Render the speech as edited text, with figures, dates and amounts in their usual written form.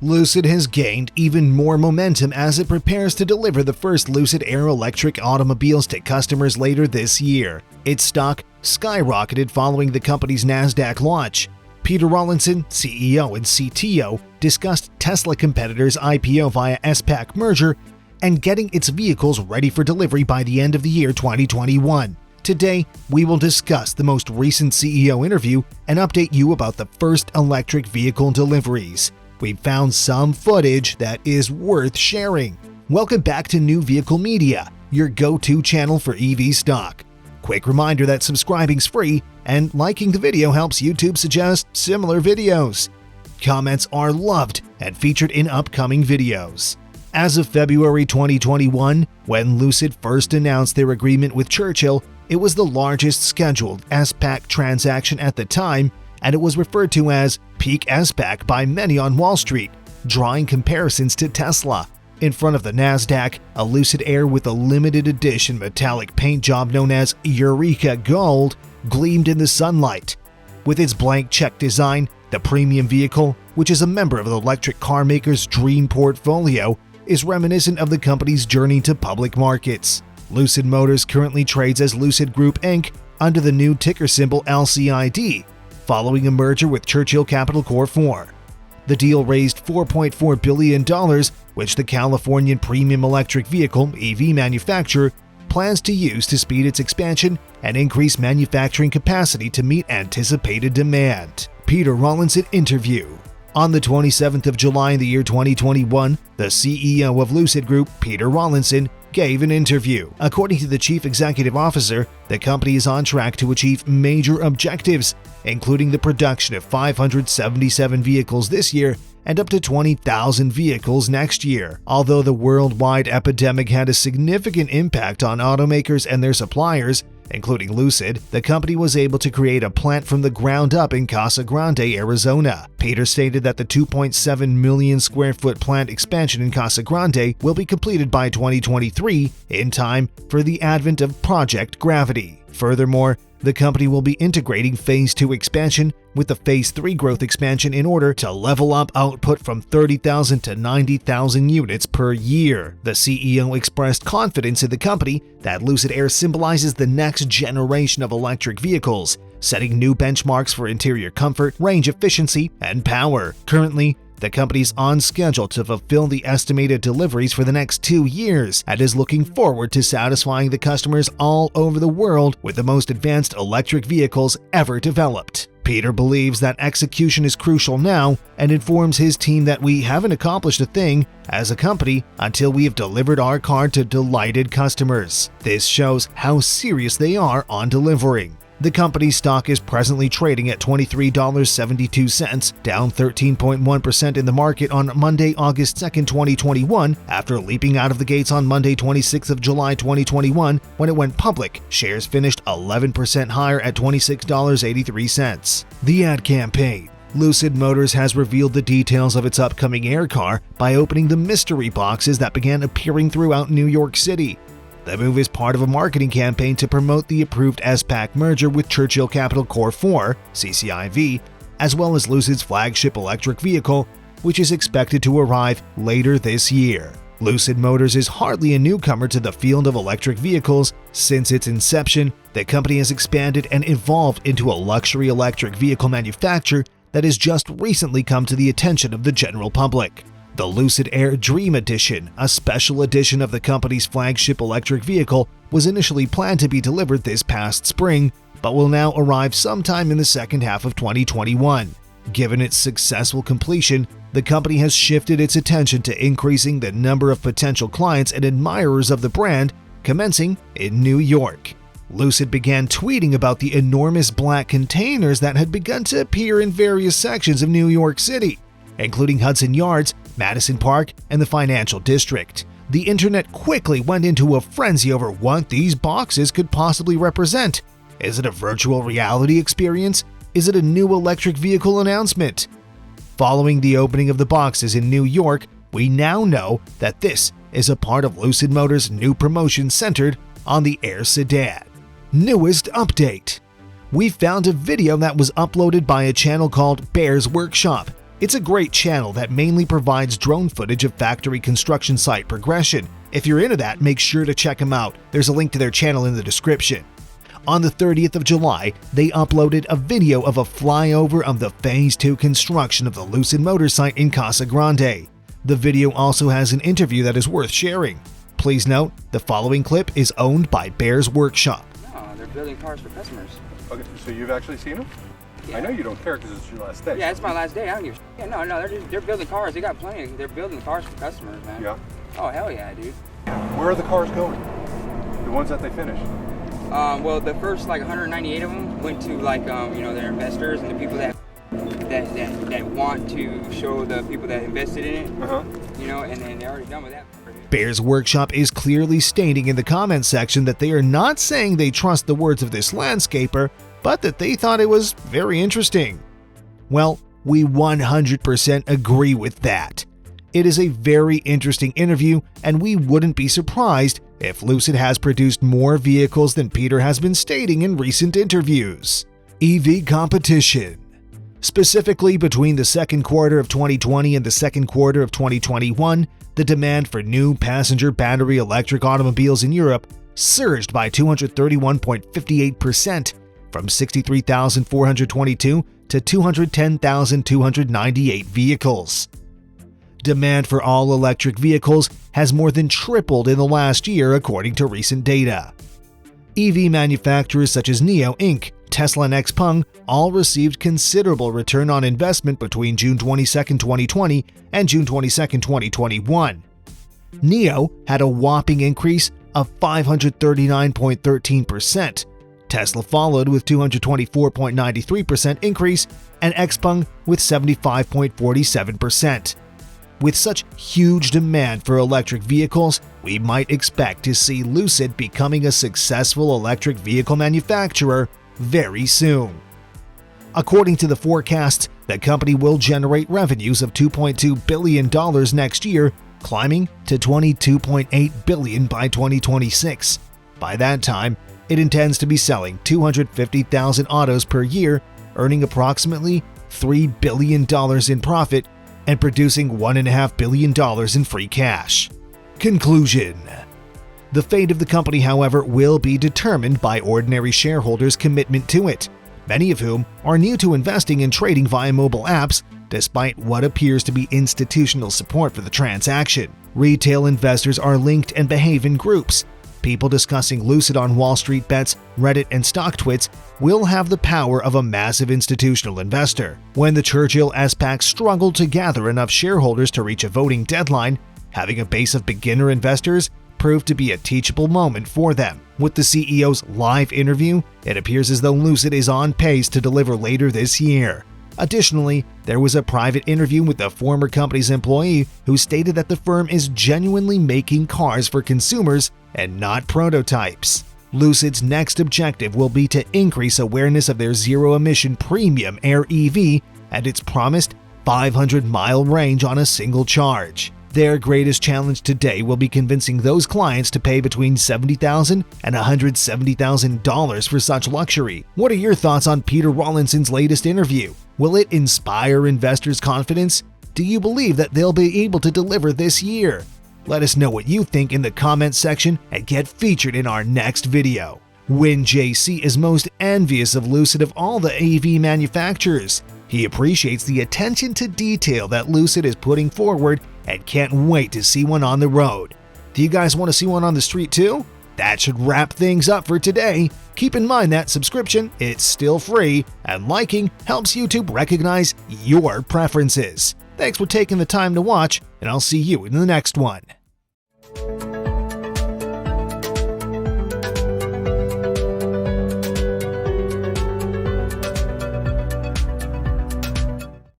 Lucid has gained even more momentum as it prepares to deliver the first Lucid Air electric automobiles to customers later this year. Its stock skyrocketed following the company's Nasdaq launch. Peter Rawlinson, CEO and CTO, discussed Tesla competitors' IPO via SPAC merger and getting its vehicles ready for delivery by the end of the year 2021. Today, we will discuss the most recent CEO interview and update you about the first electric vehicle deliveries. We've found some footage that is worth sharing. Welcome back to New Vehicle Media, your go-to channel for EV stock. Quick reminder that subscribing's free and liking the video helps YouTube suggest similar videos. Comments are loved and featured in upcoming videos. As of February 2021, when Lucid first announced their agreement with Churchill, it was the largest scheduled SPAC transaction at the time, and it was referred to as peak SPAC by many on Wall Street, drawing comparisons to Tesla. In front of the Nasdaq, a Lucid Air with a limited edition metallic paint job known as Eureka Gold gleamed in the sunlight. With its blank check design, the premium vehicle, which is a member of the electric car maker's dream portfolio, is reminiscent of the company's journey to public markets. Lucid Motors currently trades as Lucid Group Inc. under the new ticker symbol LCID, following a merger with Churchill Capital Corp. 4. The deal raised $4.4 billion, which the Californian premium electric vehicle EV manufacturer plans to use to speed its expansion and increase manufacturing capacity to meet anticipated demand. Peter Rawlinson interview. On the 27th of July in the year 2021, the CEO of Lucid Group, Peter Rawlinson, gave an interview. According to the chief executive officer, the company is on track to achieve major objectives, including the production of 577 vehicles this year and up to 20,000 vehicles next year. Although the worldwide epidemic had a significant impact on automakers and their suppliers, including Lucid, the company was able to create a plant from the ground up in Casa Grande, Arizona. Peter stated that the 2.7 million square foot plant expansion in Casa Grande will be completed by 2023, in time for the advent of Project Gravity. Furthermore, the company will be integrating Phase 2 expansion with the Phase 3 growth expansion in order to level up output from 30,000 to 90,000 units per year. The CEO expressed confidence in the company that Lucid Air symbolizes the next generation of electric vehicles, setting new benchmarks for interior comfort, range efficiency, and power. Currently, the company is on schedule to fulfill the estimated deliveries for the next 2 years and is looking forward to satisfying the customers all over the world with the most advanced electric vehicles ever developed. Peter believes that execution is crucial now and informs his team that we haven't accomplished a thing as a company until we have delivered our car to delighted customers. This shows how serious they are on delivering. The company's stock is presently trading at $23.72, down 13.1% in the market on Monday, August 2, 2021, after leaping out of the gates on Monday, 26th of July, 2021, when it went public. Shares finished 11% higher at $26.83. The ad campaign. Lucid Motors has revealed the details of its upcoming Air car by opening the mystery boxes that began appearing throughout New York City. The move is part of a marketing campaign to promote the approved SPAC merger with Churchill Capital Corp. 4, CCIV, as well as Lucid's flagship electric vehicle, which is expected to arrive later this year. Lucid Motors is hardly a newcomer to the field of electric vehicles. Since its inception, the company has expanded and evolved into a luxury electric vehicle manufacturer that has just recently come to the attention of the general public. The Lucid Air Dream Edition, a special edition of the company's flagship electric vehicle, was initially planned to be delivered this past spring, but will now arrive sometime in the second half of 2021. Given its successful completion, the company has shifted its attention to increasing the number of potential clients and admirers of the brand, commencing in New York. Lucid began tweeting about the enormous black containers that had begun to appear in various sections of New York City, including Hudson Yards, Madison Park, and the financial district. The internet quickly went into a frenzy over what these boxes could possibly represent. Is it a virtual reality experience? Is it a new electric vehicle announcement? Following the opening of the boxes in New York, we now know that this is a part of Lucid Motors' new promotion centered on the Air sedan. Newest update. We found a video that was uploaded by a channel called Bear's Workshop. It's a great channel that mainly provides drone footage of factory construction site progression. If you're into that, make sure to check them out. There's a link to their channel in the description. On the 30th of July, they uploaded a video of a flyover of the Phase 2 construction of the Lucid Motors site in Casa Grande. The video also has an interview that is worth sharing. Please note, the following clip is owned by Bear's Workshop. No, they're building cars for customers. Okay, so you've actually seen them? Yeah. I know you don't care because it's your last day. Yeah, it's my last day. I don't give a shit. Yeah, no, they're building cars. They got plenty. They're building cars for customers, man. Yeah. Oh, hell yeah, dude. Where are the cars going? The ones that they finished? Well, the first like 198 of them went to like you know, their investors and the people that want to show the people that invested in it. You know, and then they're already done with that. Bear's Workshop is clearly stating in the comments section that they are not saying they trust the words of this landscaper, but that they thought it was very interesting. Well, we 100% agree with that. It is a very interesting interview, and we wouldn't be surprised if Lucid has produced more vehicles than Peter has been stating in recent interviews. EV competition. Specifically, between the second quarter of 2020 and the second quarter of 2021, the demand for new passenger battery electric automobiles in Europe surged by 231.58%, from 63,422 to 210,298 vehicles. Demand for all-electric vehicles has more than tripled in the last year, according to recent data. EV manufacturers such as NIO Inc., Tesla and XPeng all received considerable return on investment between June 22, 2020 and June 22, 2021. NIO had a whopping increase of 539.13%. Tesla followed with 224.93% increase, and XPeng with 75.47%. With such huge demand for electric vehicles, we might expect to see Lucid becoming a successful electric vehicle manufacturer very soon. According to the forecasts, the company will generate revenues of $2.2 billion next year, climbing to $22.8 billion by 2026. By that time, it intends to be selling 250,000 autos per year, earning approximately $3 billion in profit and producing $1.5 billion in free cash. Conclusion. The fate of the company, however, will be determined by ordinary shareholders' commitment to it, many of whom are new to investing and trading via mobile apps, despite what appears to be institutional support for the transaction. Retail investors are linked and behave in groups. People discussing Lucid on Wall Street Bets, Reddit, and StockTwits will have the power of a massive institutional investor. When the Churchill SPAC struggled to gather enough shareholders to reach a voting deadline, having a base of beginner investors proved to be a teachable moment for them. With the CEO's live interview, it appears as though Lucid is on pace to deliver later this year. Additionally, there was a private interview with the former company's employee who stated that the firm is genuinely making cars for consumers and not prototypes. Lucid's next objective will be to increase awareness of their zero-emission premium Air EV and its promised 500-mile range on a single charge. Their greatest challenge today will be convincing those clients to pay between $70,000 and $170,000 for such luxury. What are your thoughts on Peter Rawlinson's latest interview? Will it inspire investors' confidence? Do you believe that they'll be able to deliver this year? Let us know what you think in the comments section and get featured in our next video. Win JC is most envious of Lucid of all the AV manufacturers. He appreciates the attention to detail that Lucid is putting forward and can't wait to see one on the road. Do you guys want to see one on the street too? That should wrap things up for today. Keep in mind that subscription, it's still free, and liking helps YouTube recognize your preferences. Thanks for taking the time to watch, and I'll see you in the next one.